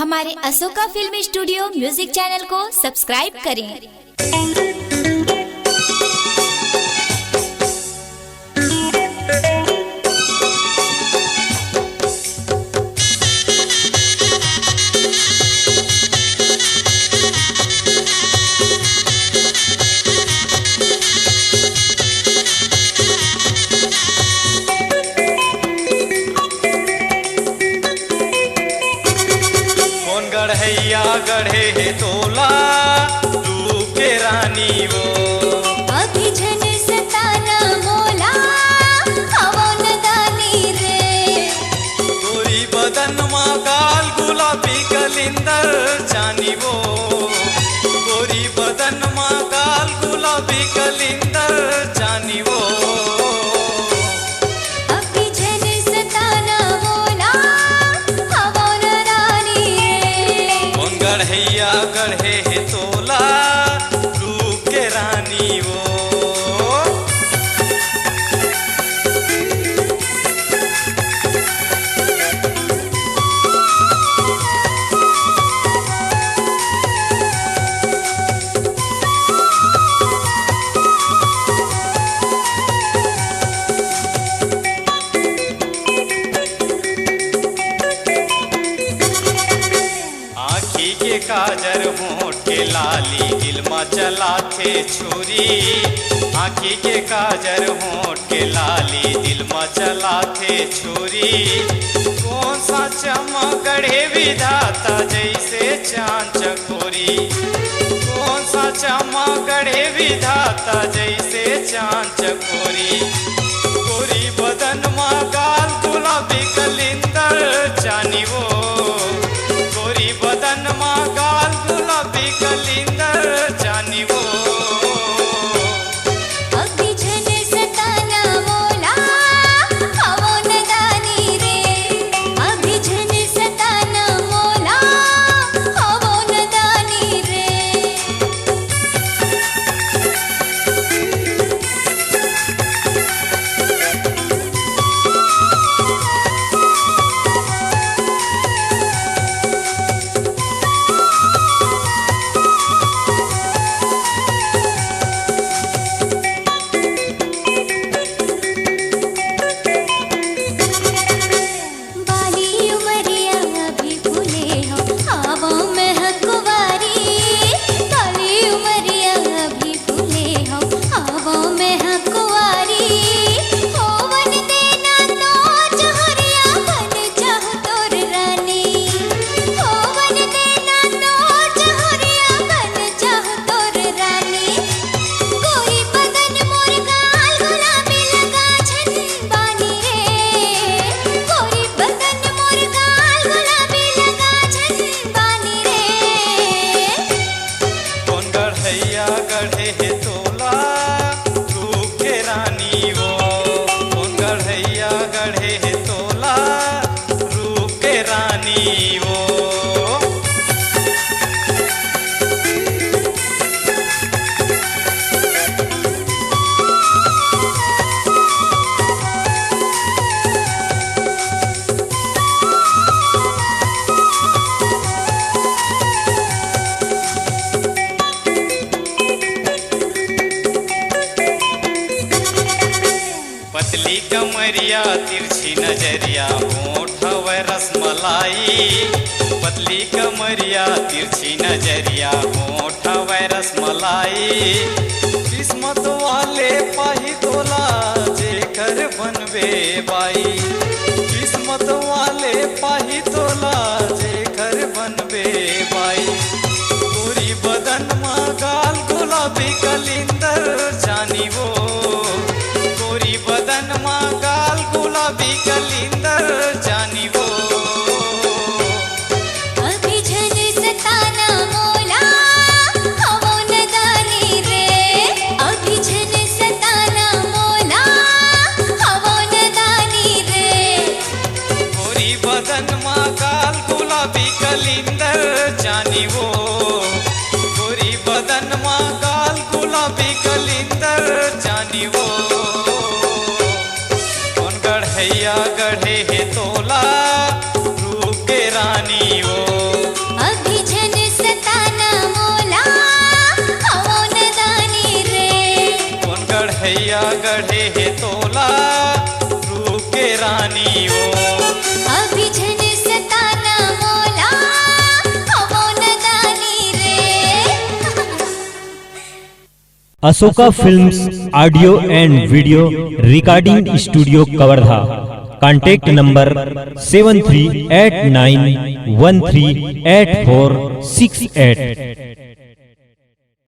हमारे Ashoka film studio music channel को subscribe करें। गढ़ैया गढ़े है तोला रूप के रानी वो अभी जन सताना मोला हवो नदानी रे। गोरी बदन मा गाल गुलाबी कलिंदर जानी वो गोरी बदन मा गाल गुलाबी कलिंदर जानी वो गढ़ैया गढ़े है तोला रूप के रानी वो काजर होठ के लाली दिल मा चला थे छुरी आँखी के काजर होठ के लाली दिल मा चला थे छुरी कौन सा चमक गढ़े विधाता जैसे चांद चकोरी कौन सा चमक गढ़े विधाता जैसे चांद चकोरी गोरी बदन मा गाल गुलाबी कलिंदर जानी वो गोरी बदन मा गाल गुलाबी कलिंदर जानी वो अभी जन सताना मोला हवो नदानी रे। अभी जन सताना मोला हवो नदानी रे। गढ़े है तोला रूप के रानी वो कौन गढ़ैया गढ़े है तोला रूप के रानी वो पतली कमरिया तिरछी नजरिया होठ व रसमलाई पतली कमरिया तिरछी नजरिया होठ व रसमलाई किस्मत वाले पाही तोला जेकर बनबे बाई किस्मत वाले पाही तोला जेकर बनबे बाई गोरी बदन मा गाल गुलाबी कलिंदर जानी वो गोरी बदन मा गाल गुलाबी कलिंदर जानी वो अभी जन सताना मोला हवो नदानी रे। अभी जन सताना मोला हवो नदानी रे। गोरी बदन मा गाल गुलाबी कलिंदर जानी वो गोरी बदन मा गाल गुलाबी कलिंदर जानी वो गढ़ैया गढ़े है तोला रूप के रानी वो। चढ़े है तोला रूप के रानी ओ। अभी झन सताना मोला कबो नदानी रे। Ashoka films audio and video recording studio Kawardha. Contact number 7389138468।